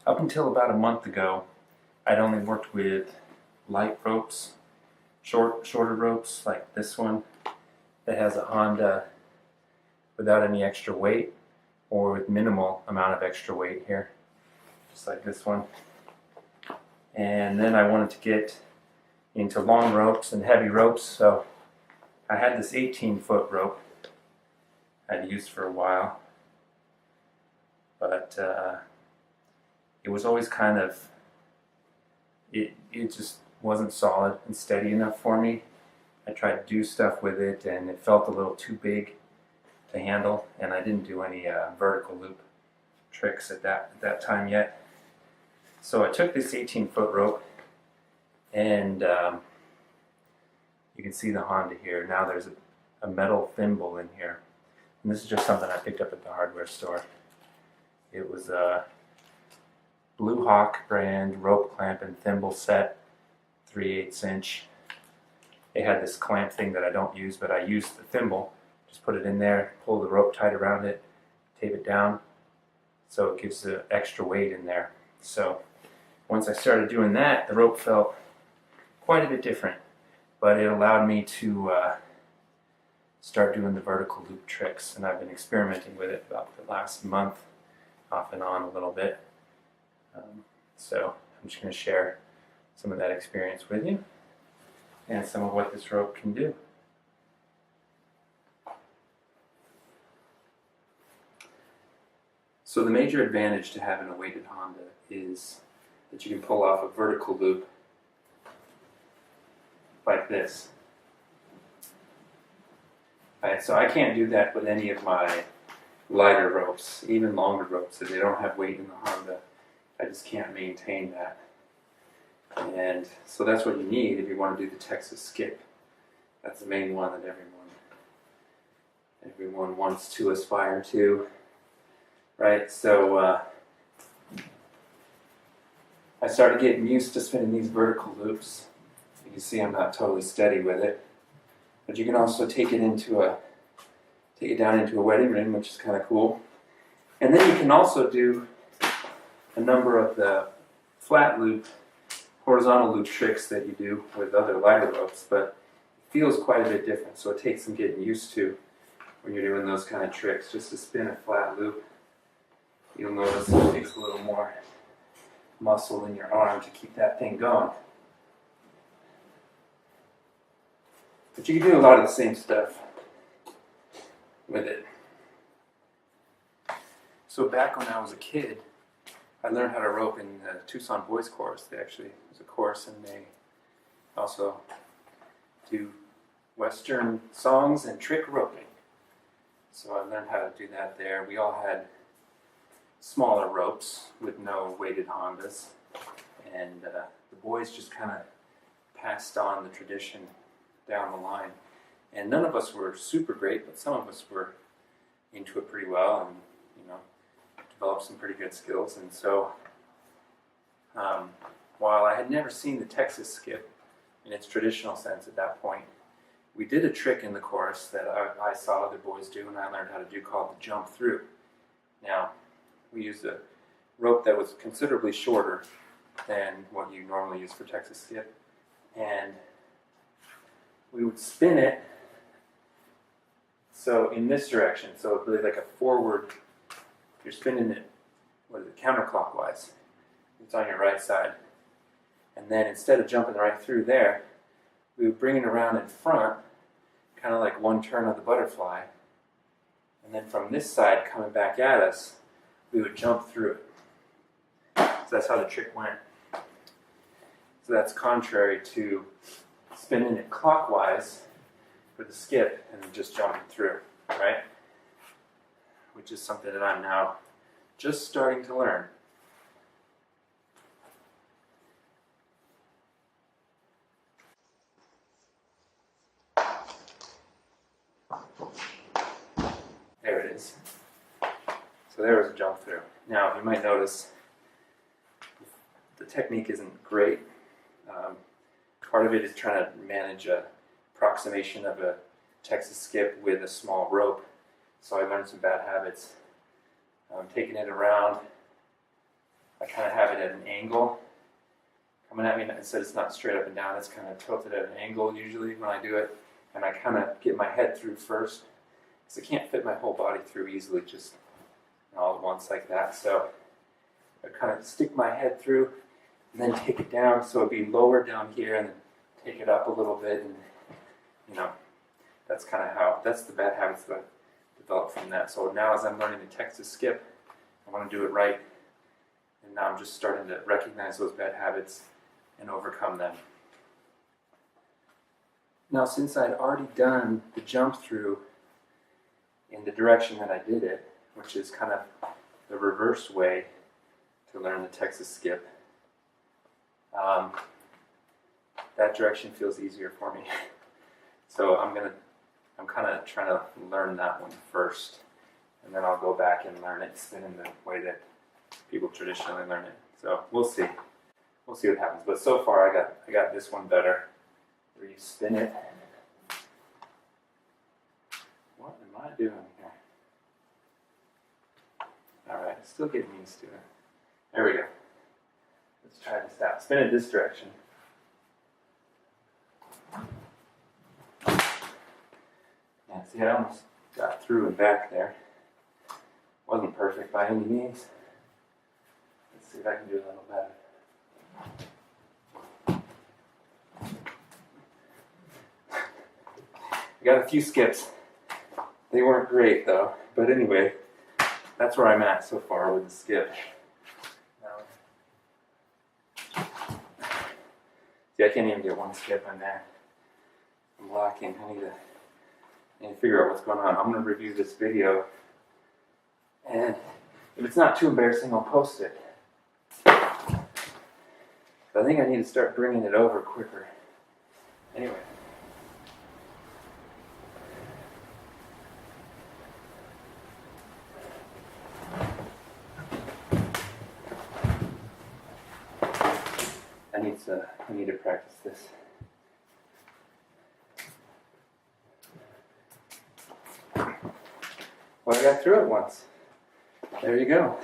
Up until about a month ago, I'd only worked with light ropes, shorter ropes like this one that has a Honda without any extra weight or with minimal amount of extra weight here, just like this one. And then I wanted to get into long ropes and heavy ropes, so I had this 18-foot rope I'd used for a while, but it was always kind of, it just wasn't solid and steady enough for me. I tried to do stuff with it and it felt a little too big to handle, and I didn't do any vertical loop tricks at that time yet. So I took this 18-foot rope and you can see the Honda here. Now there's a metal thimble in here. And this is just something I picked up at the hardware store. It was a Blue Hawk brand rope clamp and thimble set, 3/8 inch. It had this clamp thing that I don't use, but I used the thimble. Just put it in there, pull the rope tight around it, tape it down, so it gives the extra weight in there. So once I started doing that, the rope felt quite a bit different, but it allowed me to start doing the vertical loop tricks, and I've been experimenting with it about the last month, off and on a little bit. So I'm just going to share some of that experience with you and some of what this rope can do. So the major advantage to having a weighted Honda is that you can pull off a vertical loop like this. Right, so I can't do that with any of my lighter ropes, even longer ropes. If they don't have weight in the Honda, I just can't maintain that. And so that's what you need if you want to do the Texas skip. That's the main one that everyone wants to aspire to, right? So I started getting used to spinning these vertical loops. You can see I'm not totally steady with it, but you can also take it down into a wedding ring, which is kind of cool. And then you can also do a number of the flat loop, horizontal loop tricks that you do with other lighter ropes, but it feels quite a bit different, so it takes some getting used to when you're doing those kind of tricks. Just to spin a flat loop, you'll notice it takes a little more muscle in your arm to keep that thing going. But you can do a lot of the same stuff with it. So back when I was a kid, I learned how to rope in the Tucson Boys Chorus. There's a chorus, and they also do Western songs and trick roping. So I learned how to do that there. We all had smaller ropes with no weighted Hondas, and the boys just kind of passed on the tradition down the line. And none of us were super great, but some of us were into it pretty well, and developed some pretty good skills. And so while I had never seen the Texas skip in its traditional sense at that point, we did a trick in the chorus that I saw other boys do and I learned how to do, called the jump through. Now, we used a rope that was considerably shorter than what you normally use for Texas skip, and we would spin it so in this direction, so it'd be like a forward. You're spinning it, counterclockwise. It's on your right side. And then instead of jumping right through there, we would bring it around in front, kind of like one turn of the butterfly. And then from this side coming back at us, we would jump through it. So that's how the trick went. So that's contrary to spinning it clockwise for the skip and just jumping through, right? Which is something that I'm now just starting to learn. There it is. So there was a jump through. Now you might notice the technique isn't great. Part of it is trying to manage a approximation of a Texas skip with a small rope. So I learned some bad habits. Taking it around I kind of have it at an angle coming at me. Instead, it's not straight up and down, it's kind of tilted at an angle usually when I do it. And I kind of get my head through first, because I can't fit my whole body through easily just all at once like that. So I kind of stick my head through and then take it down, so it'd be lower down here, and then take it up a little bit, and you know, that's kind of how, that's the bad habits that I developed from that. So now as I'm learning the Texas skip, I want to do it right, and now I'm just starting to recognize those bad habits and overcome them. Now, since I'd already done the jump through in the direction that I did it, which is kind of the reverse way to learn the Texas skip, that direction feels easier for me. So I'm kind of trying to learn that one first, and then I'll go back and learn it spin in the way that people traditionally learn it. So we'll see. We'll see what happens. But so far, I got this one better, where you spin it. What am I doing here? All right, still getting used to it. There we go. Let's try this out. Spin it this direction. Yeah, see, I almost got through and back there. Wasn't perfect by any means. Let's see if I can do a little better. I got a few skips. They weren't great though, but anyway, that's where I'm at so far with the skip. See, I can't even get one skip on there. I'm locking. I need to figure out what's going on. I'm going to review this video, and if it's not too embarrassing, I'll post it. But I think I need to start bringing it over quicker. Anyway. I need to practice this. Well, I got through it once. There you go.